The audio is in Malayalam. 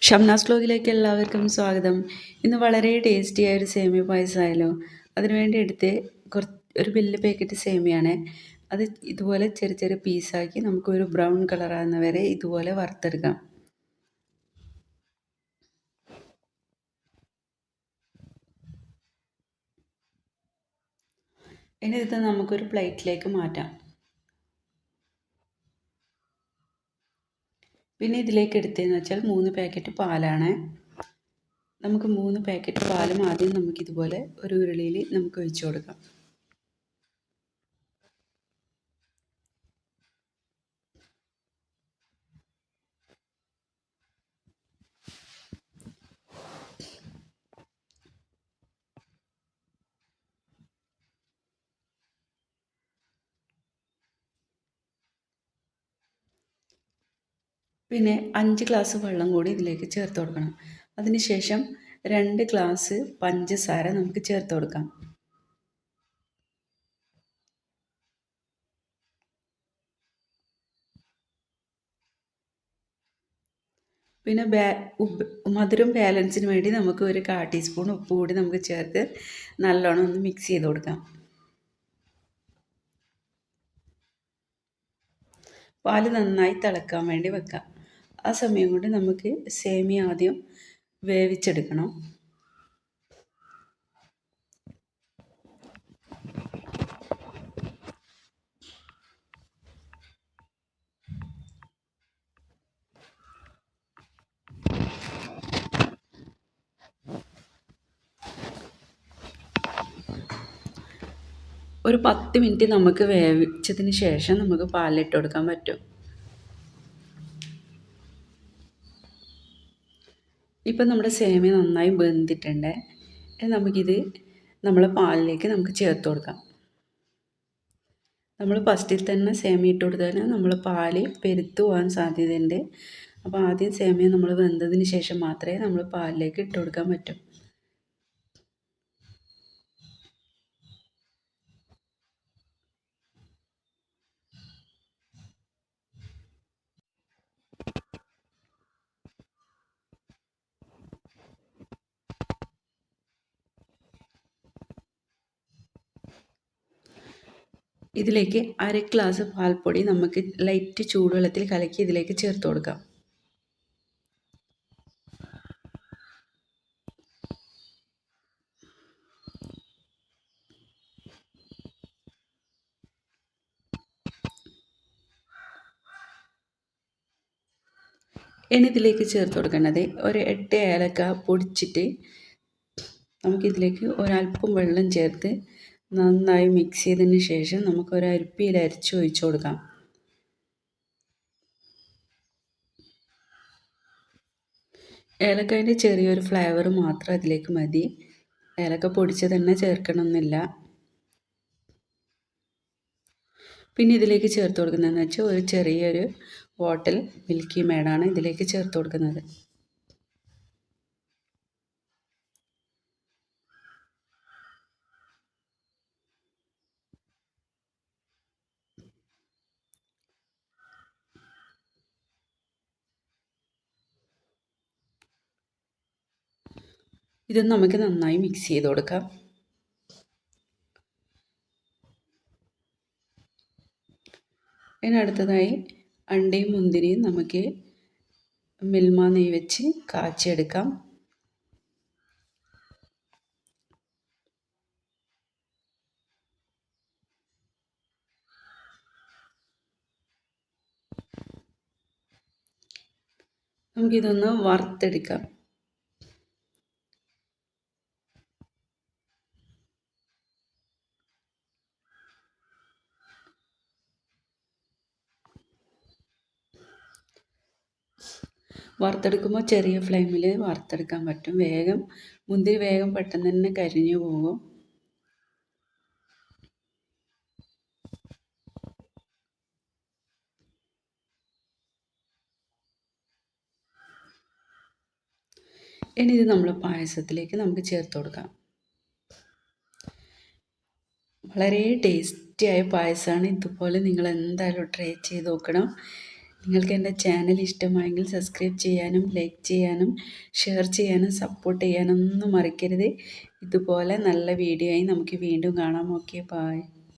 ഷംനാസ് വ്ലോഗിലേക്ക് എല്ലാവർക്കും സ്വാഗതം. ഇന്ന് വളരെ ടേസ്റ്റിയായ ഒരു സേമിയ പായസമായല്ലോ. അതിനുവേണ്ടി എടുത്ത് ഒരു വലിയ പാക്കറ്റ് സേമിയാണ്. അത് ഇതുപോലെ ചെറിയ ചെറിയ പീസാക്കി നമുക്കൊരു ബ്രൗൺ കളറാകുന്ന വരെ ഇതുപോലെ വറുത്തെടുക്കാം. ഇനി ഇത് നമുക്കൊരു പ്ലേറ്റിലേക്ക് മാറ്റാം. പിന്നെ ഇതിലേക്ക് എടുത്തതെന്ന് വെച്ചാൽ 3 പാക്കറ്റ് പാലാണ്. നമുക്ക് 3 പാക്കറ്റ് പാലും ആദ്യം നമുക്കിതുപോലെ ഒരു ഉരുളിയിൽ നമുക്ക് ഒഴിച്ചു കൊടുക്കാം. പിന്നെ 5 ഗ്ലാസ് വെള്ളം കൂടി ഇതിലേക്ക് ചേർത്ത് കൊടുക്കണം. അതിനുശേഷം 2 ഗ്ലാസ് പഞ്ചസാര നമുക്ക് ചേർത്ത് കൊടുക്കാം. പിന്നെ മധുരം ബാലൻസിന് വേണ്ടി നമുക്ക് ഒരു 1/4 ടീസ്പൂൺ ഉപ്പ് കൂടി നമുക്ക് ചേർത്ത് നല്ലോണം ഒന്ന് മിക്സ് ചെയ്ത് കൊടുക്കാം. പാല് നന്നായി തിളക്കാൻ വേണ്ടി വെക്കാം. ആ സമയം കൊണ്ട് നമുക്ക് സേമിയ ആദ്യം വേവിച്ചെടുക്കണം. ഒരു 10 മിനിറ്റ് നമുക്ക് വേവിച്ചതിന് ശേഷം നമുക്ക് പാലിട്ട് കൊടുക്കാൻ പറ്റും. ഇപ്പം നമ്മുടെ സേമിയ നന്നായി വെന്തിട്ടുണ്ട്. നമുക്കിത് നമ്മളെ പാലിലേക്ക് നമുക്ക് ചേർത്ത് കൊടുക്കാം. നമ്മൾ ഫസ്റ്റിൽ തന്നെ സേമിയ ഇട്ട് കൊടുത്താൽ നമ്മൾ പാല് പെരുത്ത് പോകാൻ സാധ്യതയുണ്ട്. അപ്പോൾ ആദ്യം സേമിയ നമ്മൾ വെന്തതിന് ശേഷം മാത്രമേ നമ്മൾ പാലിലേക്ക് ഇട്ട് കൊടുക്കാൻ പറ്റൂ. ഇതിലേക്ക് 1/2 ഗ്ലാസ് പാൽപ്പൊടി നമുക്ക് ലൈറ്റ് ചൂടുവെള്ളത്തിൽ കലക്കി ഇതിലേക്ക് ചേർത്ത് കൊടുക്കാം. ഇനി ഇതിലേക്ക് ചേർത്ത് കൊടുക്കേണ്ടത് ഒരു 8 ഏലക്ക പൊടിച്ചിട്ട് നമുക്കിതിലേക്ക് ഒരല്പം വെള്ളം ചേർത്ത് നന്നായി മിക്സ് ചെയ്തതിന് ശേഷം നമുക്കൊരു അരിപ്പയിൽ അരിച്ച് ഒഴിച്ചു കൊടുക്കാം. ഏലക്കായൻ്റെ ചെറിയൊരു ഫ്ലേവർ മാത്രം അതിലേക്ക് മതി. ഏലക്ക പൊടിച്ച് തന്നെ ചേർക്കണമെന്നില്ല. പിന്നെ ഇതിലേക്ക് ചേർത്ത് കൊടുക്കുന്നതെന്ന് വെച്ചാൽ ഒരു ചെറിയൊരു ബോട്ടിൽ മിൽക്കി മേഡാണ് ഇതിലേക്ക് ചേർത്ത് കൊടുക്കുന്നത്. ഇത് നമുക്ക് നന്നായി മിക്സ് ചെയ്ത് കൊടുക്കാം. ഇനി അടുത്തതായി അണ്ടിയും മുന്തിരിയും നമുക്ക് മിൽമ നെയ്യ് വെച്ച് കാച്ചിയെടുക്കാം. നമുക്കിതൊന്ന് വറുത്തെടുക്കാം. വറുത്തെടുക്കുമ്പോൾ ചെറിയ ഫ്ലെയിമിൽ വറുത്തെടുക്കാൻ പറ്റും. മുന്തിരി വേഗം പെട്ടെന്ന് തന്നെ കരിഞ്ഞു പോകും. ഇനി ഇത് നമ്മൾ പായസത്തിലേക്ക് നമുക്ക് ചേർത്ത് കൊടുക്കാം. വളരെ ടേസ്റ്റിയായ പായസമാണ്. ഇതുപോലെ നിങ്ങൾ എന്തായാലും ട്രൈ ചെയ്ത് നോക്കണം. നിങ്ങൾക്ക് എൻ്റെ ചാനൽ ഇഷ്ടമായെങ്കിൽ സബ്സ്ക്രൈബ് ചെയ്യാനും ലൈക്ക് ചെയ്യാനും ഷെയർ ചെയ്യാനും സപ്പോർട്ട് ചെയ്യാനൊന്നും മറക്കരുത്. ഇതുപോലെ നല്ല വീഡിയോ ആയി നമുക്ക് വീണ്ടും കാണാം. Okay, by.